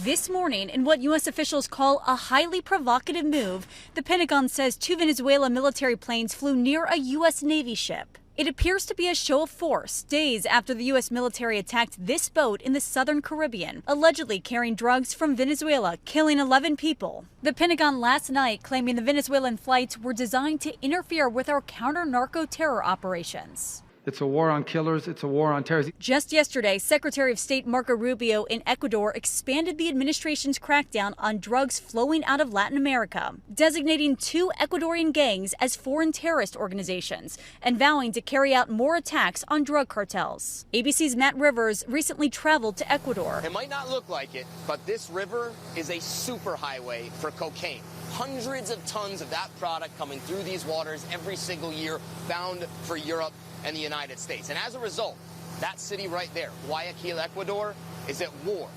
This morning, in what U.S. officials call a highly provocative move, the Pentagon says 2 Venezuela military planes flew near a U.S. Navy ship. It appears to be a show of force, days after the U.S. military attacked this boat in the southern Caribbean, allegedly carrying drugs from Venezuela, killing 11 people. The Pentagon last night claiming the Venezuelan flights were designed to interfere with our counter-narco-terror operations. It's a war on killers. It's a war on terrorists. Just yesterday, Secretary of State Marco Rubio in Ecuador expanded the administration's crackdown on drugs flowing out of Latin America, designating 2 Ecuadorian gangs as foreign terrorist organizations and vowing to carry out more attacks on drug cartels. ABC's Matt Rivers recently traveled to Ecuador. It might not look like it, but this river is a superhighway for cocaine. Hundreds of tons of that product coming through these waters every single year, bound for Europe and the United States. And as a result, that city right there, Guayaquil, Ecuador, is at war.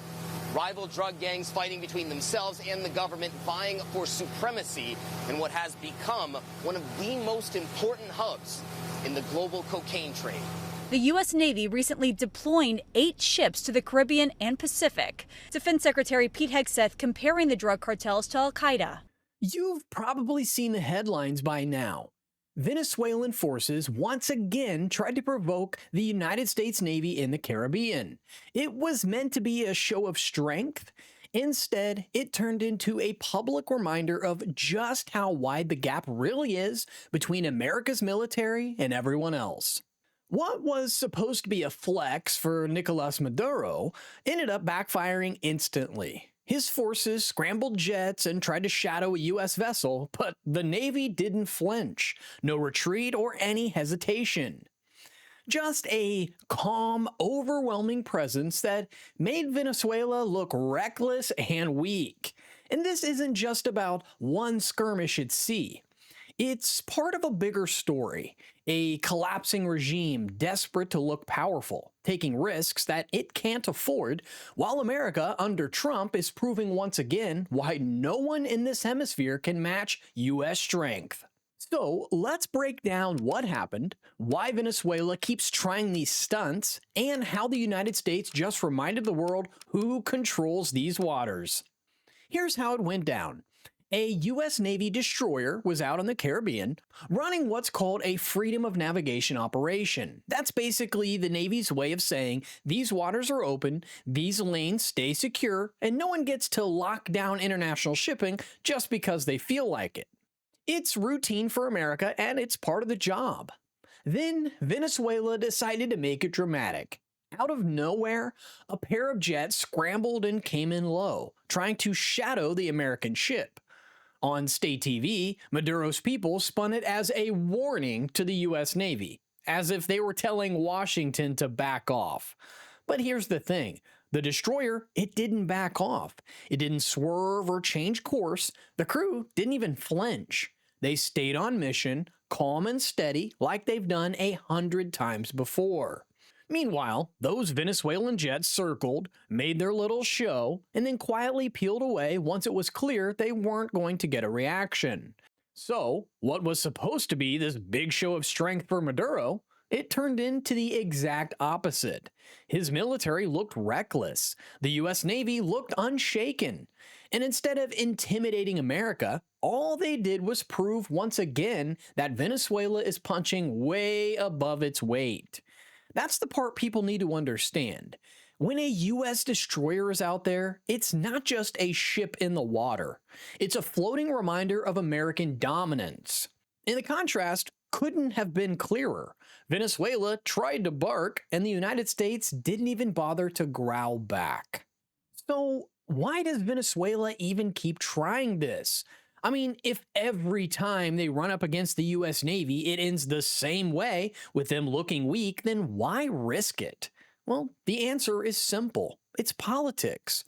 Rival drug gangs fighting between themselves and the government, vying for supremacy in what has become one of the most important hubs in the global cocaine trade. The U.S. Navy recently deploying 8 ships to the Caribbean and Pacific. Defense Secretary Pete Hegseth comparing the drug cartels to al-Qaeda. You've probably seen the headlines by now. Venezuelan forces once again tried to provoke the United States Navy in the Caribbean. It was meant to be a show of strength. Instead, it turned into a public reminder of just how wide the gap really is between America's military and everyone else. What was supposed to be a flex for Nicolas Maduro ended up backfiring instantly. His forces scrambled jets and tried to shadow a U.S. vessel, but the Navy didn't flinch. No retreat or any hesitation. Just a calm, overwhelming presence that made Venezuela look reckless and weak. And this isn't just about one skirmish at sea. It's part of a bigger story, a collapsing regime desperate to look powerful, taking risks that it can't afford, while America under Trump is proving once again why no one in this hemisphere can match U.S. strength. So let's break down what happened, why Venezuela keeps trying these stunts, and how the United States just reminded the world who controls these waters. Here's how it went down. A U.S. Navy destroyer was out in the Caribbean running what's called a freedom of navigation operation. That's basically the Navy's way of saying these waters are open, these lanes stay secure, and no one gets to lock down international shipping just because they feel like it. It's routine for America and it's part of the job. Then Venezuela decided to make it dramatic. Out of nowhere, a pair of jets scrambled and came in low, trying to shadow the American ship. On state TV, Maduro's people spun it as a warning to the U.S. Navy, as if they were telling Washington to back off. But here's the thing. The destroyer, it didn't back off. It didn't swerve or change course. The crew didn't even flinch. They stayed on mission, calm and steady, like they've done 100 times before. Meanwhile, those Venezuelan jets circled, made their little show, and then quietly peeled away once it was clear they weren't going to get a reaction. So, what was supposed to be this big show of strength for Maduro, it turned into the exact opposite. His military looked reckless, the US Navy looked unshaken, and instead of intimidating America, all they did was prove once again that Venezuela is punching way above its weight. That's the part people need to understand. When a U.S. destroyer is out there, it's not just a ship in the water. It's a floating reminder of American dominance. And the contrast couldn't have been clearer. Venezuela tried to bark, and the United States didn't even bother to growl back. So, why does Venezuela even keep trying this? I mean, if every time they run up against the U.S. Navy, it ends the same way, with them looking weak, then why risk it? Well, the answer is simple. It's politics.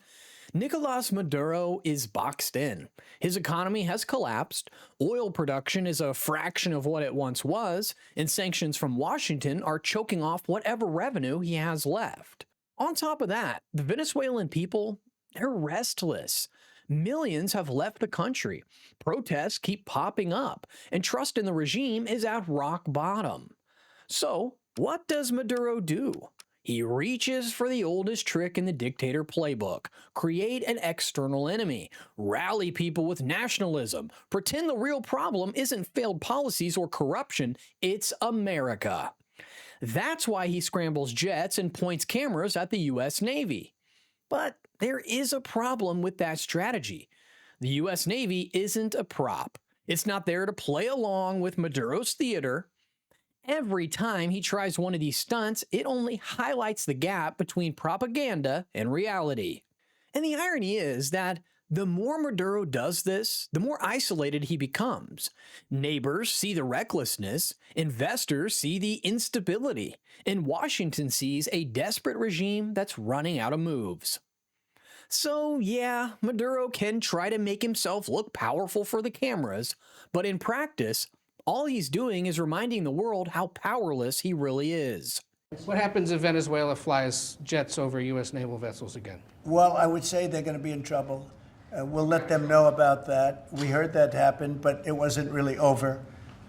Nicolas Maduro is boxed in. His economy has collapsed, oil production is a fraction of what it once was, and sanctions from Washington are choking off whatever revenue he has left. On top of that, the Venezuelan people, they're restless. Millions have left the country. Protests keep popping up, and trust in the regime is at rock bottom. So, what does Maduro do? He reaches for the oldest trick in the dictator playbook: create an external enemy, rally people with nationalism, pretend the real problem isn't failed policies or corruption, it's America. That's why he scrambles jets and points cameras at the US Navy. But there is a problem with that strategy. The US Navy isn't a prop. It's not there to play along with Maduro's theater. Every time he tries one of these stunts, it only highlights the gap between propaganda and reality. And the irony is that the more Maduro does this, the more isolated he becomes. Neighbors see the recklessness, investors see the instability, and Washington sees a desperate regime that's running out of moves. So yeah, Maduro can try to make himself look powerful for the cameras, but in practice, all he's doing is reminding the world how powerless he really is. What happens if Venezuela flies jets over U.S. naval vessels again? Well, I would say they're going to be in trouble. We'll let them know about that. We heard that happen, but it wasn't really over,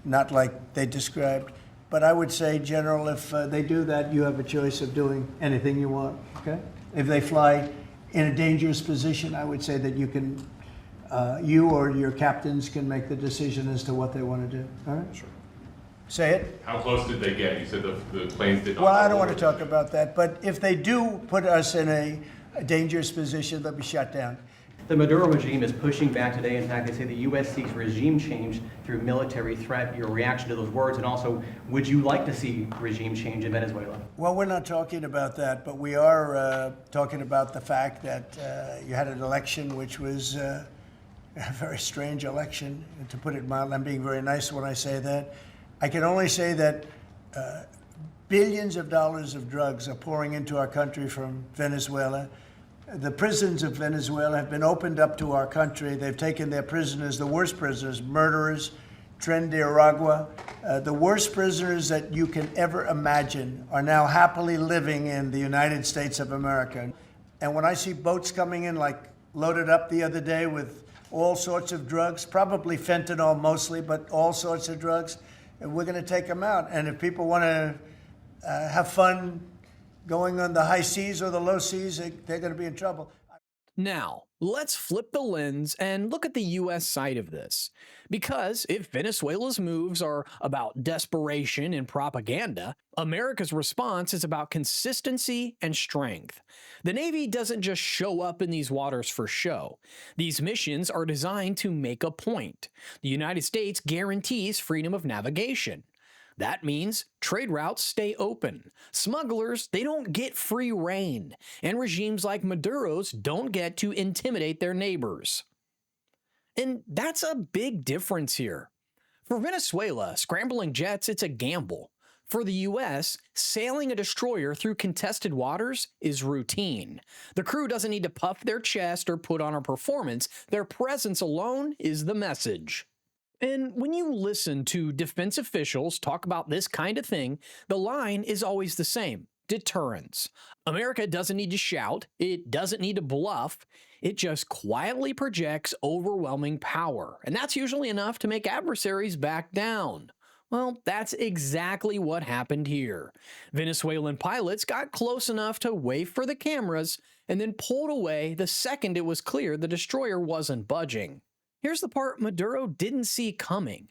not like they described. But I would say, General, if they do that, you have a choice of doing anything you want, okay? If they fly in a dangerous position, I would say that you can, you or your captains can make the decision as to what they want to do, all right? Sure. Say it. How close did they get? You said the planes did not. Well, I don't want to talk about that, but if they do put us in a dangerous position, they'll be shut down. The Maduro regime is pushing back today. In fact, they say the U.S. seeks regime change through military threat. Your reaction to those words, and also, would you like to see regime change in Venezuela? Well, we're not talking about that, but we are talking about the fact that you had an election which was a very strange election, to put it mildly. I'm being very nice when I say that. I can only say that billions of dollars of drugs are pouring into our country from Venezuela. The prisons of Venezuela have been opened up to our country. They've taken their prisoners, the worst prisoners, murderers, Tren de Aragua. The worst prisoners that you can ever imagine are now happily living in the United States of America. And when I see boats coming in, like loaded up the other day with all sorts of drugs, probably fentanyl mostly, but all sorts of drugs, and we're going to take them out. And if people want to have fun going on the high seas or the low seas, they're going to be in trouble. Now, let's flip the lens and look at the US side of this. Because if Venezuela's moves are about desperation and propaganda, America's response is about consistency and strength. The Navy doesn't just show up in these waters for show. These missions are designed to make a point. The United States guarantees freedom of navigation. That means trade routes stay open. Smugglers, they don't get free rein. And regimes like Maduro's don't get to intimidate their neighbors. And that's a big difference here. For Venezuela, scrambling jets, it's a gamble. For the US, sailing a destroyer through contested waters is routine. The crew doesn't need to puff their chest or put on a performance. Their presence alone is the message. And when you listen to defense officials talk about this kind of thing, the line is always the same: deterrence. America doesn't need to shout, it doesn't need to bluff, it just quietly projects overwhelming power, and that's usually enough to make adversaries back down. Well, that's exactly what happened here. Venezuelan pilots got close enough to wave for the cameras and then pulled away the second it was clear the destroyer wasn't budging. Here's the part Maduro didn't see coming.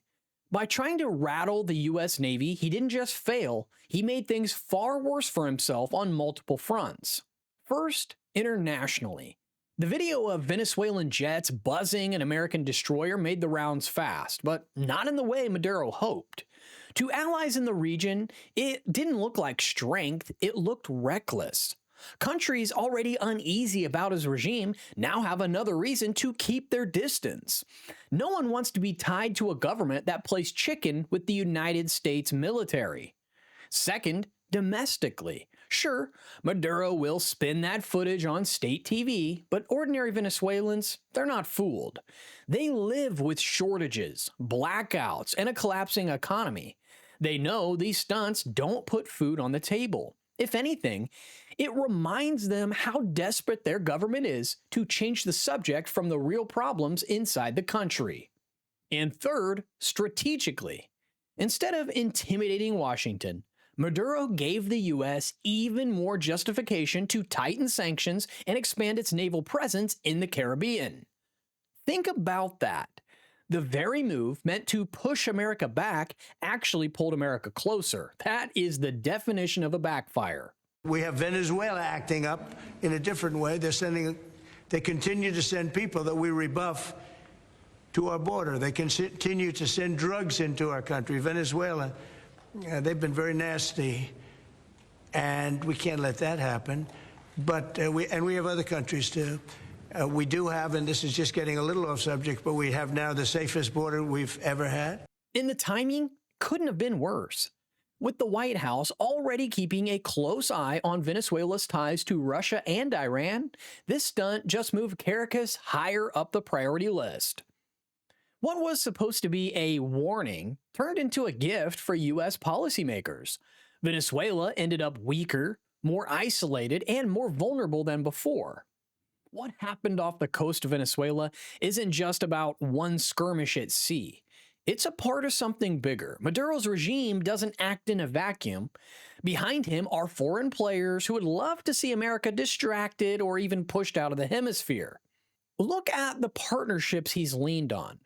By trying to rattle the US Navy, he didn't just fail, he made things far worse for himself on multiple fronts. First, internationally. The video of Venezuelan jets buzzing an American destroyer made the rounds fast, but not in the way Maduro hoped. To allies in the region, it didn't look like strength, it looked reckless. Countries already uneasy about his regime now have another reason to keep their distance. No one wants to be tied to a government that plays chicken with the United States military. Second, domestically. Sure, Maduro will spin that footage on state TV, but ordinary Venezuelans, they're not fooled. They live with shortages, blackouts, and a collapsing economy. They know these stunts don't put food on the table. If anything, it reminds them how desperate their government is to change the subject from the real problems inside the country. And third, strategically. Instead of intimidating Washington, Maduro gave the U.S. even more justification to tighten sanctions and expand its naval presence in the Caribbean. Think about that. The very move meant to push America back actually pulled America closer. That is the definition of a backfire. We have Venezuela acting up in a different way. They continue to send people that we rebuff to our border. They continue to send drugs into our country. Venezuela, they've been very nasty, and we can't let that happen. But we have other countries too. We do have, and this is just getting a little off subject, but we have now the safest border we've ever had. And the timing couldn't have been worse. With the White House already keeping a close eye on Venezuela's ties to Russia and Iran, this stunt just moved Caracas higher up the priority list. What was supposed to be a warning turned into a gift for U.S. policymakers. Venezuela ended up weaker, more isolated, and more vulnerable than before. What happened off the coast of Venezuela isn't just about one skirmish at sea. It's a part of something bigger. Maduro's regime doesn't act in a vacuum. Behind him are foreign players who would love to see America distracted or even pushed out of the hemisphere. Look at the partnerships he's leaned on.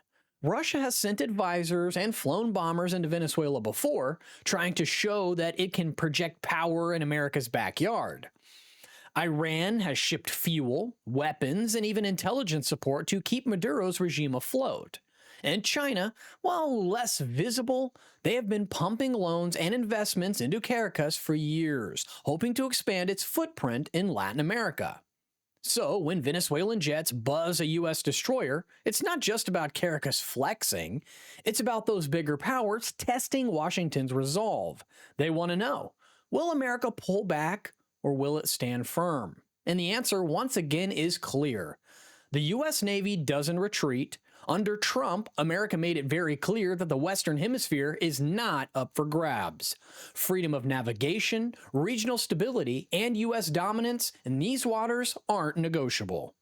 Russia has sent advisors and flown bombers into Venezuela before, trying to show that it can project power in America's backyard. Iran has shipped fuel, weapons, and even intelligence support to keep Maduro's regime afloat. And China, while less visible, they have been pumping loans and investments into Caracas for years, hoping to expand its footprint in Latin America. So when Venezuelan jets buzz a U.S. destroyer, it's not just about Caracas flexing, it's about those bigger powers testing Washington's resolve. They want to know, will America pull back or will it stand firm? And the answer once again is clear. The U.S. Navy doesn't retreat. Under Trump, America made it very clear that the Western Hemisphere is not up for grabs. Freedom of navigation, regional stability, and U.S. dominance in these waters aren't negotiable.